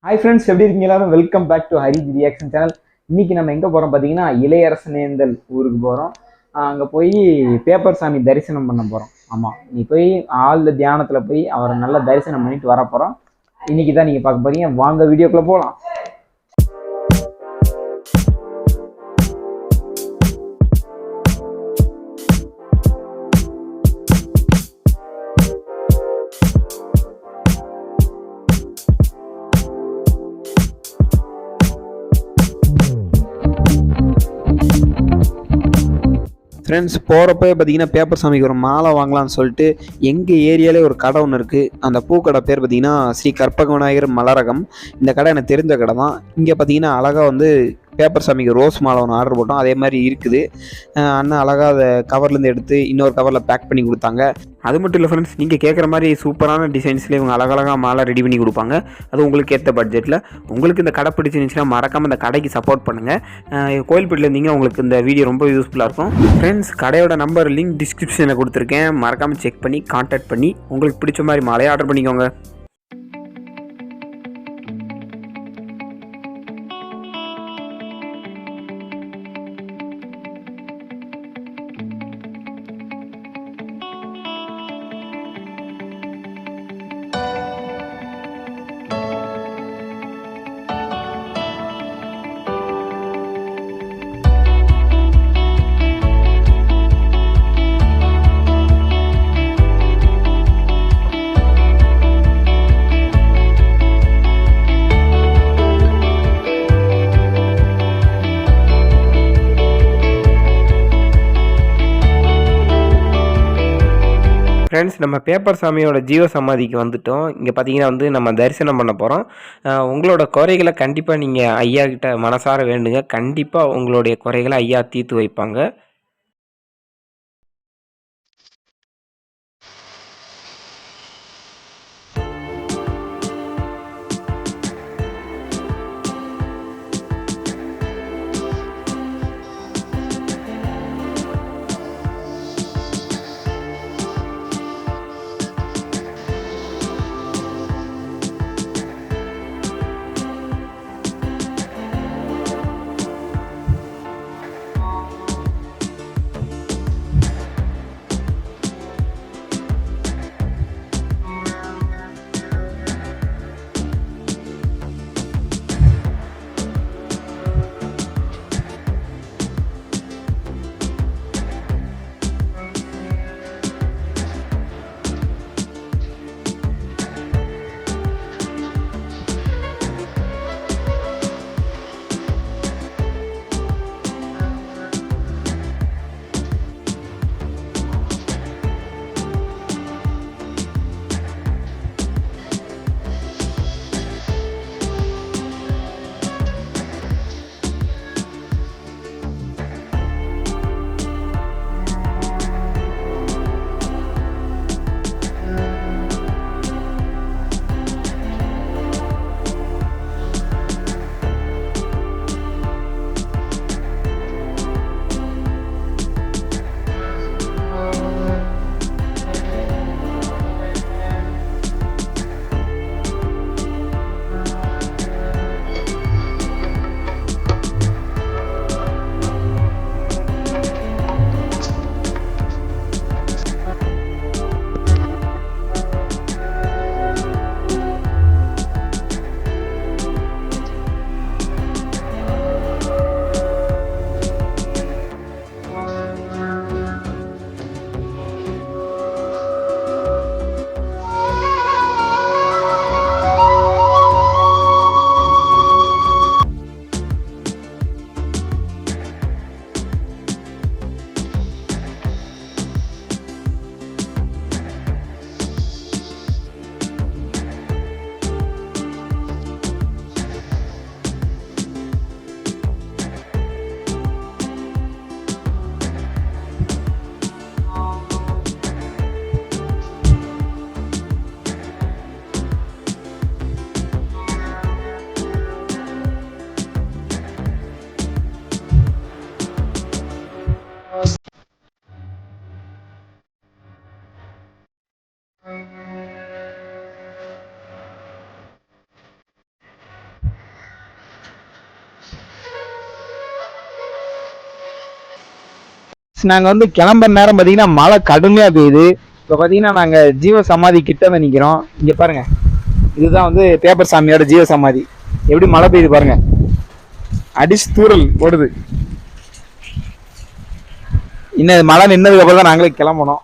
Hi friends, எப்படி இருக்கீங்க எல்லாரும்? Welcome back to Hari reaction channel. இன்னைக்கு நம்ம எங்கே போகிறோம் பார்த்தீங்கன்னா, இளையரசனேந்தல் ஊருக்கு போகிறோம். அங்கே போய் பேப்பர் சாமி தரிசனம் பண்ண போகிறோம். ஆமாம், நீ போய் ஆழ்ந்த தியானத்தில் போய் அவரை நல்லா தரிசனம் பண்ணிட்டு வர போகிறோம். இன்னைக்கு தான் நீங்கள் பார்க்க போறீங்க. வாங்க வீடியோக்குள்ளே போகலாம். ஃப்ரெண்ட்ஸ், போகிறப்ப பார்த்தீங்கன்னா பேப்பர் சாமிக்கு ஒரு மாலை வாங்கலாம்னு சொல்லிட்டு எங்கள் ஏரியாலே ஒரு கடை ஒன்று இருக்குது. அந்த பூக்கடை பேர் பார்த்தீங்கன்னா ஸ்ரீ கற்பக விநாயகர் மலரகம். இந்த கடை எனக்கு தெரிஞ்ச கடை தான். இங்கே பார்த்தீங்கன்னா அழகாக வந்து பேப்பர் சாமிக்கு ரோஸ் மாலை ஒன்று ஆர்டர் போட்டோம். அதே மாதிரி இருக்குது. அண்ணன் அழகாக அதை கவர்லேருந்து எடுத்து இன்னொரு கவரில் பேக் பண்ணி கொடுத்தாங்க. அது மட்டும் இல்லை ஃப்ரெண்ட்ஸ், நீங்கள் கேட்குற மாதிரி சூப்பரான டிசைன்ஸ்லேயே இவங்க அழகழகாக மாலை ரெடி பண்ணி கொடுப்பாங்க. அது உங்களுக்கு ஏற்ற பட்ஜெட்டில். உங்களுக்கு இந்த கடை பிடிச்சிருந்துச்சுன்னா மறக்காமல் இந்த கடைக்கு சப்போர்ட் பண்ணுங்கள். கோயில்பேட்டில் இருந்தீங்கன்னா உங்களுக்கு இந்த வீடியோ ரொம்ப யூஸ்ஃபுல்லாக இருக்கும். ஃப்ரெண்ட்ஸ், கடையோட நம்பர் லிங்க் டிஸ்கிரிப்ஷனில் கொடுத்துருக்கேன். மறக்காமல் செக் பண்ணி கான்டாக்ட் பண்ணி உங்களுக்கு பிடிச்ச மாதிரி மாலையை ஆர்டர் பண்ணிக்கோங்க. ஃப்ரெண்ட்ஸ், நம்ம பேப்பர் சாமியோட ஜீவ சமாதிக்கு வந்துட்டோம். இங்கே பார்த்தீங்கன்னா வந்து நம்ம தரிசனம் பண்ண போகிறோம். உங்களோட குறைகளை கண்டிப்பாக நீங்கள் ஐயா கிட்ட மனசார வேண்டுங்க. கண்டிப்பாக உங்களுடைய குறைகளை ஐயா தீர்த்து வைப்பாங்க. நாங்கள் வந்து கிளம்புற நேரம் பார்த்தீங்கன்னா மழை கடுமையாக பெய்யுது. இப்போ பார்த்தீங்கன்னா நாங்கள் ஜீவ சமாதி கிட்ட வந்து நிற்கிறோம். இங்கே பாருங்க, இதுதான் வந்து பேப்பர் சாமியோட ஜீவ சமாதி. எப்படி மழை பெய்யுது பாருங்க, அடிச்சு தூரல் போடுது. இன்னும் மழை நின்னதுக்கு அப்புறம் தான் நாங்களே கிளம்பணும்.